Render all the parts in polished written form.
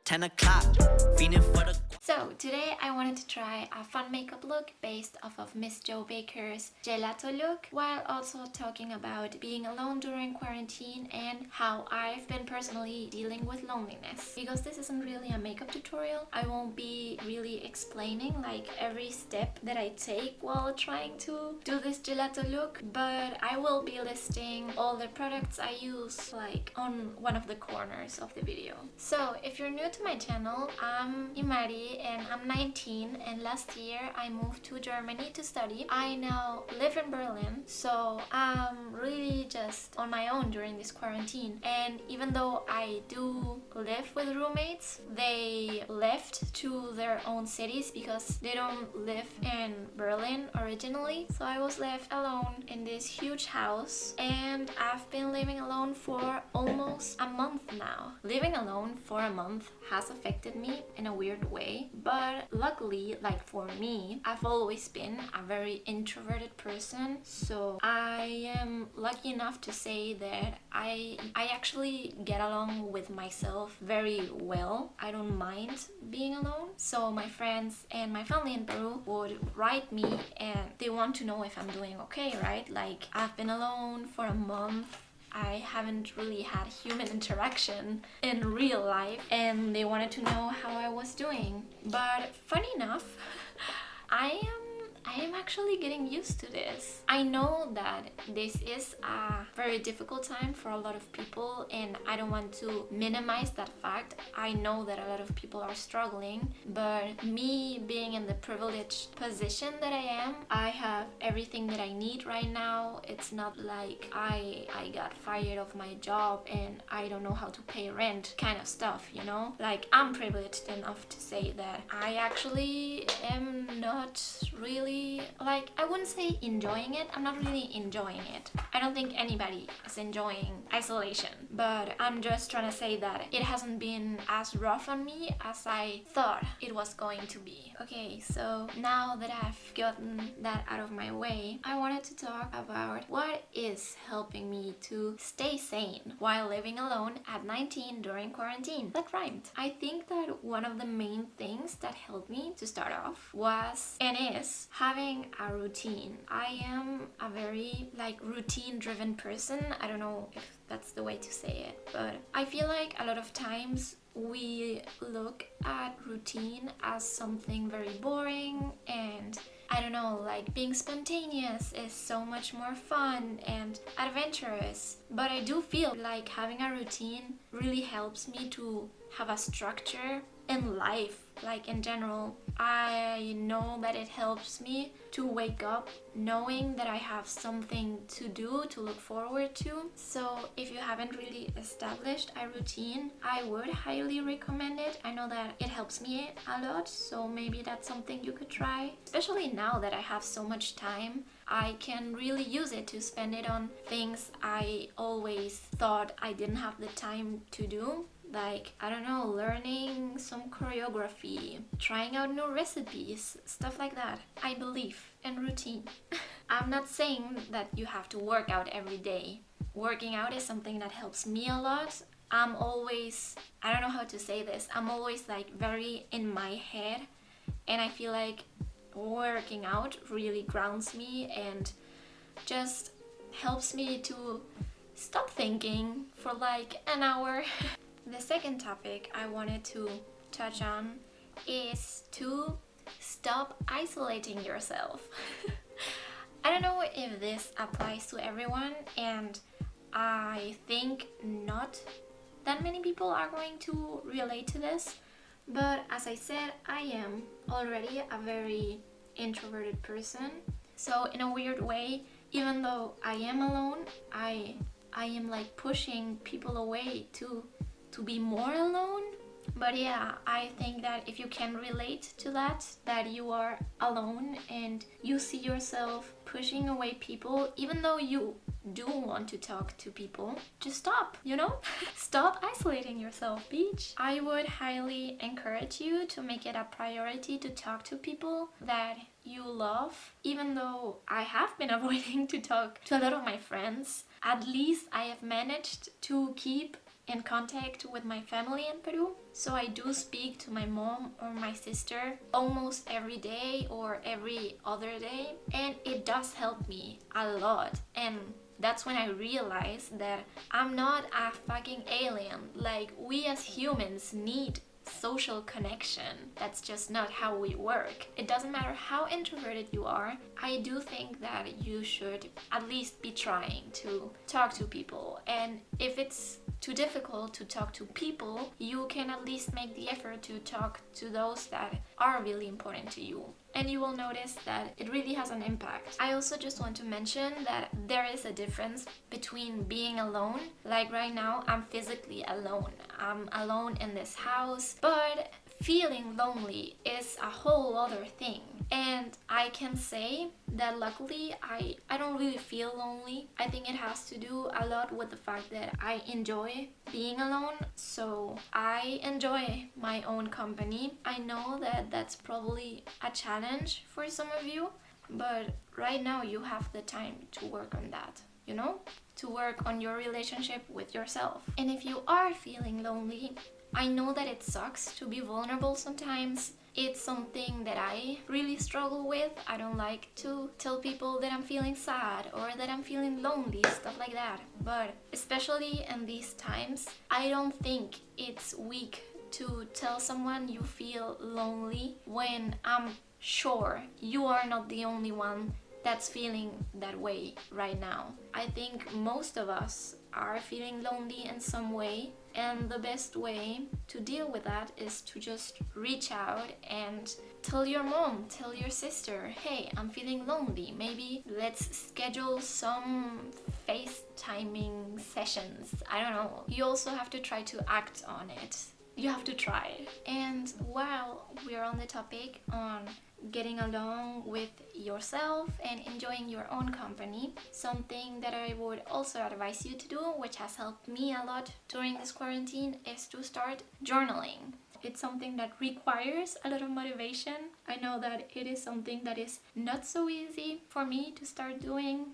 10 o'clock, feeling for the... So today I wanted to try a fun makeup look based off of Miss Jo Baker's gelato look, while also talking about being alone during quarantine and how I've been personally dealing with loneliness. Because this isn't really a makeup tutorial, I won't be really explaining like every step that I take while trying to do this gelato look, but I will be listing all the products I use like on one of the corners of the video. So if you're new to my channel, I'm Imari and I'm 19, and last year I moved to Germany to study. I now live in Berlin, so I'm really just on my own during this quarantine. And even though I do live with roommates, they left to their own cities because they don't live in Berlin originally. So I was left alone in this huge house, and I've been living alone for almost a month now. Living alone for a month has affected me in a weird way, but luckily, like for me, I've always been a very introverted person, so I am lucky enough to say that I actually get along with myself very well. I don't mind being alone. So my friends and my family in Peru would write me and they want to know if I'm doing okay, right? Like, I've been alone for a month, I haven't really had human interaction in real life, and they wanted to know how I was doing. But funny enough, I am actually getting used to this. I know that this is a very difficult time for a lot of people, and I don't want to minimize that fact. I know that a lot of people are struggling, but me being in the privileged position that I am, I have everything that I need right now. It's not like I got fired of my job and I don't know how to pay rent kind of stuff, you know? Like, I'm privileged enough to say that I actually am not really, like, I wouldn't say enjoying it. I'm not really enjoying it. I don't think anybody is enjoying isolation, but I'm just trying to say that it hasn't been as rough on me as I thought it was going to be. Okay, so now that I've gotten that out of my way, I wanted to talk about what is helping me to stay sane while living alone at 19 during quarantine. That rhymed. I think that one of the main things that helped me to start off was and is having a routine. I am a very like routine driven person. I don't know if that's the way to say it, but I feel like a lot of times we look at routine as something very boring, and I don't know, like being spontaneous is so much more fun and adventurous. But I do feel like having a routine really helps me to have a structure in life, like in general. I know that it helps me to wake up knowing that I have something to do, to look forward to. So if you haven't really established a routine, I would highly recommend it. I know that it helps me a lot, so maybe that's something you could try. Especially now that I have so much time, I can really use it to spend it on things I always thought I didn't have the time to do. Like, I don't know, learning some choreography, trying out new recipes, stuff like that. I believe in routine. I'm not saying that you have to work out every day. Working out is something that helps me a lot. I'm always, I don't know how to say this, I'm always like very in my head, and I feel like working out really grounds me and just helps me to stop thinking for like an hour. The second topic I wanted to touch on is to stop isolating yourself. I don't know if this applies to everyone, and I think not that many people are going to relate to this, but as I said, I am already a very introverted person. So in a weird way, even though I am alone, I am like pushing people away to be more alone. But yeah, I think that if you can relate to that you are alone and you see yourself pushing away people, even though you do want to talk to people, just stop, you know? Stop isolating yourself, bitch. I would highly encourage you to make it a priority to talk to people that you love. Even though I have been avoiding to talk to a lot of my friends, at least I have managed to keep in contact with my family in Peru. So I do speak to my mom or my sister almost every day or every other day, and it does help me a lot. And that's when I realized that I'm not a fucking alien. Like, we as humans need social connection. That's just not how we work. It doesn't matter how introverted you are. I do think that you should at least be trying to talk to people. And if it's too difficult to talk to people, you can at least make the effort to talk to those that are really important to you. And you will notice that it really has an impact. I also just want to mention that there is a difference between being alone. Like right now, I'm physically alone. I'm alone in this house, but feeling lonely is a whole other thing. And I can say that luckily I don't really feel lonely. I think it has to do a lot with the fact that I enjoy being alone. So I enjoy my own company. I know that that's probably a challenge for some of you, but right now you have the time to work on that, you know? To work on your relationship with yourself. And if you are feeling lonely, I know that it sucks to be vulnerable sometimes. It's something that I really struggle with. I don't like to tell people that I'm feeling sad or that I'm feeling lonely, stuff like that. But especially in these times, I don't think it's weak to tell someone you feel lonely when I'm sure you are not the only one that's feeling that way right now. I think most of us are feeling lonely in some way, and the best way to deal with that is to just reach out and tell your mom, tell your sister, hey, I'm feeling lonely. Maybe let's schedule some FaceTiming sessions. I don't know. You also have to try to act on it. You have to try. And while we're on the topic on getting along with yourself and enjoying your own company, something that I would also advise you to do, which has helped me a lot during this quarantine, is to start journaling. It's something that requires a lot of motivation. I know that it is something that is not so easy for me to start doing,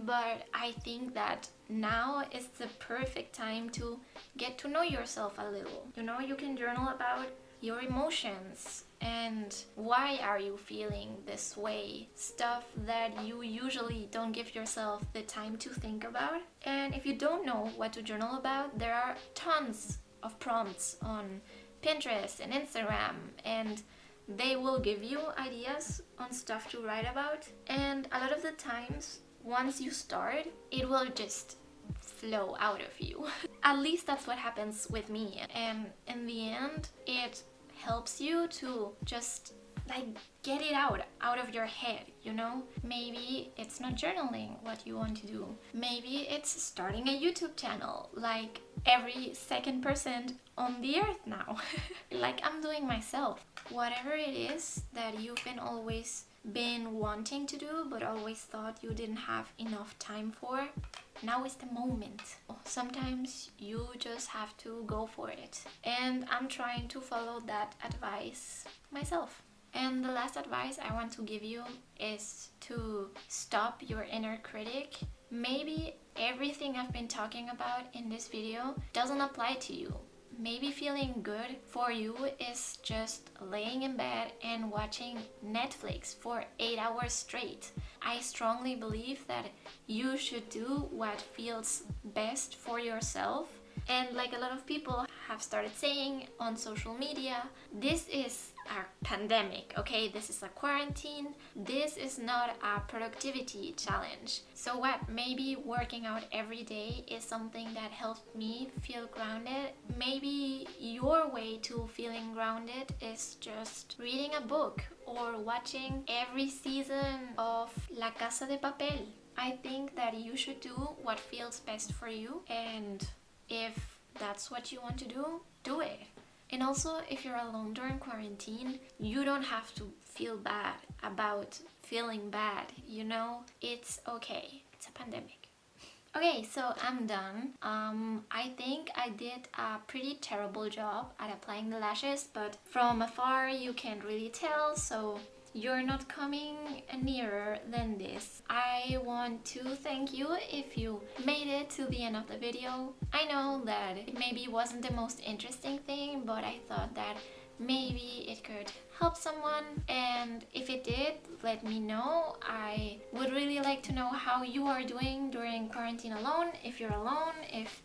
but I think that now is the perfect time to get to know yourself a little. You know, you can journal about your emotions and why are you feeling this way, stuff that you usually don't give yourself the time to think about. And if you don't know what to journal about, there are tons of prompts on Pinterest and Instagram, and they will give you ideas on stuff to write about. And a lot of the times, once you start, it will just flow out of you. At least that's what happens with me. And in the end, it helps you to just like get it out of your head, you know? Maybe it's not journaling what you want to do. Maybe it's starting a YouTube channel like every second person on the earth now. Like I'm doing myself. Whatever it is that you've been wanting to do but always thought you didn't have enough time for, now is the moment. Sometimes you just have to go for it. And I'm trying to follow that advice myself. And the last advice I want to give you is to stop your inner critic. Maybe everything I've been talking about in this video doesn't apply to you. Maybe feeling good for you is just laying in bed and watching Netflix for 8 hours straight. I strongly believe that you should do what feels best for yourself. And like a lot of people have started saying on social media, this is a pandemic, okay? This is a quarantine. This is not a productivity challenge. So what? Maybe working out every day is something that helped me feel grounded. Maybe your way to feeling grounded is just reading a book or watching every season of La Casa de Papel. I think that you should do what feels best for you, and if that's what you want to do, do it. And also, if you're alone during quarantine, you don't have to feel bad about feeling bad, you know? It's okay. It's a pandemic. Okay, so I'm done. I think I did a pretty terrible job at applying the lashes, but from afar you can't really tell, so you're not coming nearer than this. I want to thank you if you made it to the end of the video. I know that it maybe wasn't the most interesting thing, but I thought that maybe it could help someone, and if it did, let me know. I would really like to know how you are doing during quarantine alone. If you're alone, if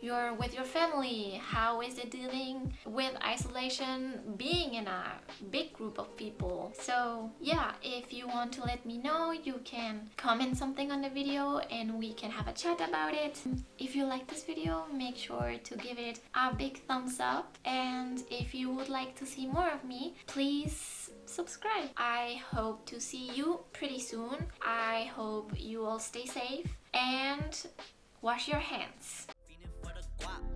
you're with your family, how is it dealing with isolation, being in a big group of people? So yeah, if you want to let me know, you can comment something on the video and we can have a chat about it. If you like this video, make sure to give it a big thumbs up, and if you would like to see more of me, please subscribe. I hope to see you pretty soon. I hope you all stay safe and wash your hands.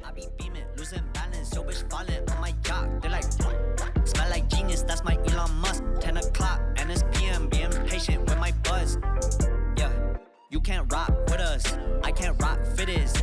I be beaming, losing balance, yo bitch falling on my yacht. They're like, smell like genius, that's my Elon Musk. 10 o'clock and it's PM, being patient with my buzz. Yeah, you can't rock with us, I can't rock fit is.